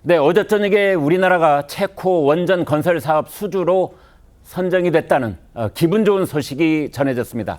네, 어제 저녁에 우리나라가 체코 원전 건설 사업 수주로 선정이 됐다는 기분 좋은 소식이 전해졌습니다.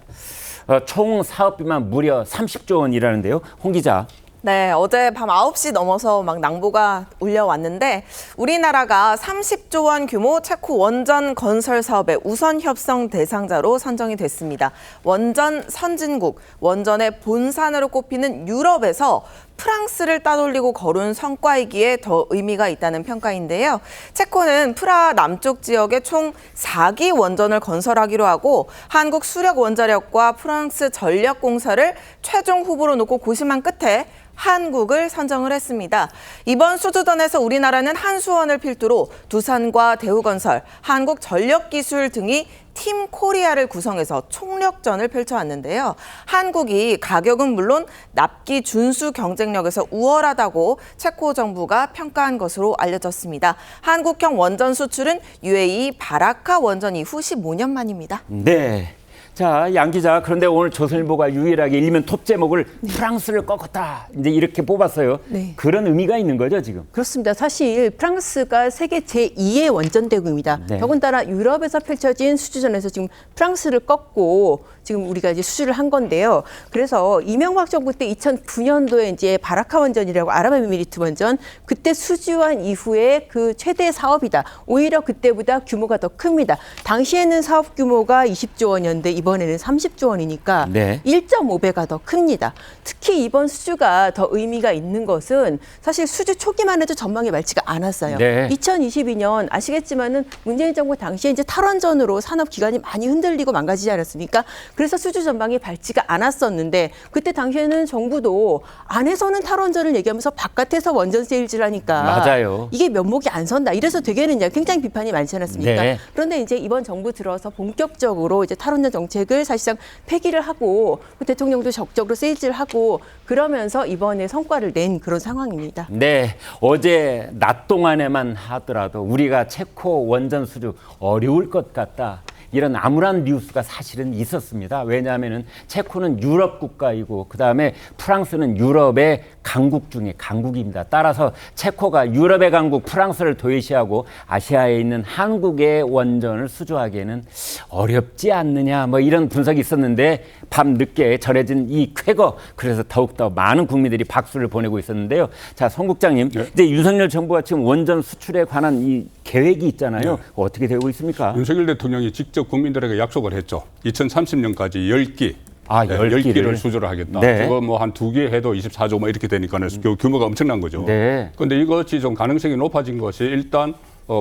총 사업비만 무려 30조 원이라는데요. 홍 기자. 네, 어제 밤 9시 넘어서 막 낭보가 울려왔는데 우리나라가 30조 원 규모 체코 원전 건설 사업의 우선 협상 대상자로 선정이 됐습니다. 원전 선진국, 원전의 본산으로 꼽히는 유럽에서 프랑스를 따돌리고 거둔 성과이기에 더 의미가 있다는 평가인데요. 체코는 프라하 남쪽 지역에 총 4기 원전을 건설하기로 하고 한국 수력원자력과 프랑스 전력공사를 최종 후보로 놓고 고심한 끝에 한국을 선정을 했습니다. 이번 수주전에서 우리나라는 한수원을 필두로 두산과 대우건설, 한국전력기술 등이 팀 코리아를 구성해서 총력전을 펼쳐왔는데요. 한국이 가격은 물론 납기 준수 경쟁력에서 우월하다고 체코 정부가 평가한 것으로 알려졌습니다. 한국형 원전 수출은 UAE 바라카 원전 이후 15년 만입니다. 네. 자, 양 기자. 그런데 오늘 조선일보가 유일하게 일면 톱 제목을 프랑스를 꺾었다. 이제 이렇게 뽑았어요. 네. 그런 의미가 있는 거죠, 지금? 그렇습니다. 사실 프랑스가 세계 제2의 원전대국입니다. 네. 더군다나 유럽에서 펼쳐진 수주전에서 지금 프랑스를 꺾고 지금 우리가 이제 수주를 한 건데요. 그래서 이명박 정부 때 2009년도에 이제 바라카 원전이라고 아랍에미리트 원전 그때 수주한 이후에 그 최대 사업이다. 오히려 그때보다 규모가 더 큽니다. 당시에는 사업 규모가 20조 원이었는데 이번에는 30조 원이니까 네. 1.5배가 더 큽니다. 특히 이번 수주가 더 의미가 있는 것은 사실 수주 초기만 해도 전망이 맑지가 않았어요. 네. 2022년 아시겠지만은 문재인 정부 당시에 이제 탈원전으로 산업 기관이 많이 흔들리고 망가지지 않았습니까? 그래서 수주 전망이 밝지가 않았었는데 그때 당시에는 정부도 안에서는 탈원전을 얘기하면서 바깥에서 원전 세일즈를 하니까 맞아요. 이게 면목이 안 선다. 이래서 되게는 굉장히 비판이 많지 않았습니까? 네. 그런데 이제 이번 정부 들어서 본격적으로 이제 탈원전 정책을 사실상 폐기를 하고 대통령도 적극적으로 세일즈를 하고 그러면서 이번에 성과를 낸 그런 상황입니다. 네, 어제 낮 동안에만 하더라도 우리가 체코 원전 수주 어려울 것 같다. 이런 암울한 뉴스가 사실은 있었습니다. 왜냐하면 체코는 유럽 국가이고 그다음에 프랑스는 유럽의 강국 중에 강국입니다. 따라서 체코가 유럽의 강국 프랑스를 도외시하고 아시아에 있는 한국의 원전을 수주하기에는 어렵지 않느냐 뭐 이런 분석이 있었는데 밤 늦게 전해진 이 쾌거 그래서 더욱더 많은 국민들이 박수를 보내고 있었는데요. 자, 송 국장님, 네. 이제 윤석열 정부가 지금 원전 수출에 관한 이 계획이 있잖아요. 네. 어떻게 되고 있습니까? 윤석열 대통령이 직접 국민들에게 약속을 했죠. 2030년까지 10기. 아, 10기를 수주를 하겠다. 네. 그거 뭐 한 2개 해도 24조 뭐 이렇게 되니까는 규모가 엄청난 거죠. 네. 그런데 이것이 좀 가능성이 높아진 것이 일단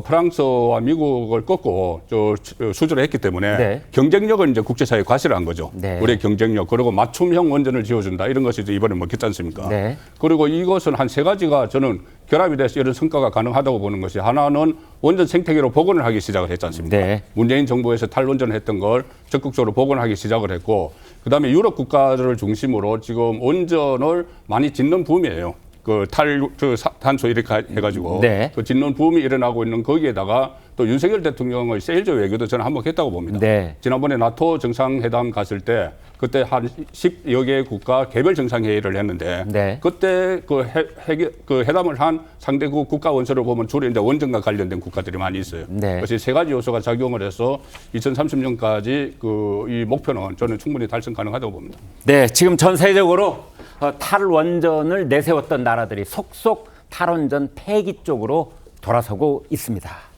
프랑스와 미국을 꺾고 수주를 했기 때문에 네. 경쟁력은 이제 국제사회에 과시를 거죠. 네. 우리의 경쟁력 그리고 맞춤형 원전을 지어준다 이런 것이 이제 이번에 먹혔지 않습니까? 네. 그리고 이것은 한 3가지가 저는 결합이 돼서 이런 성과가 가능하다고 보는 것이 하나는 원전 생태계로 복원을 하기 시작을 했지 않습니까? 네. 문재인 정부에서 탈원전을 했던 걸 적극적으로 복원하기 시작을 했고 그다음에 유럽 국가들을 중심으로 지금 원전을 많이 짓는 붐이에요. 탄소 이렇게 해가지고 네. 그 짓는 붐이 일어나고 있는 거기에다가 또 윤석열 대통령의 세일즈 외교도 저는 한몫했다고 봅니다. 네. 지난번에 나토 정상회담 갔을 때 그때 한 10여 개 국가 개별 정상회의를 했는데 네. 그때 그 회담을 한 상대국 국가 원서를 보면 주로 이제 원전과 관련된 국가들이 많이 있어요. 네. 그래서 3가지 요소가 작용을 해서 2030년까지 이 목표는 저는 충분히 달성 가능하다고 봅니다. 네, 지금 전 세계적으로 탈원전을 내세웠던 나라들이 속속 탈원전 폐기 쪽으로 돌아서고 있습니다.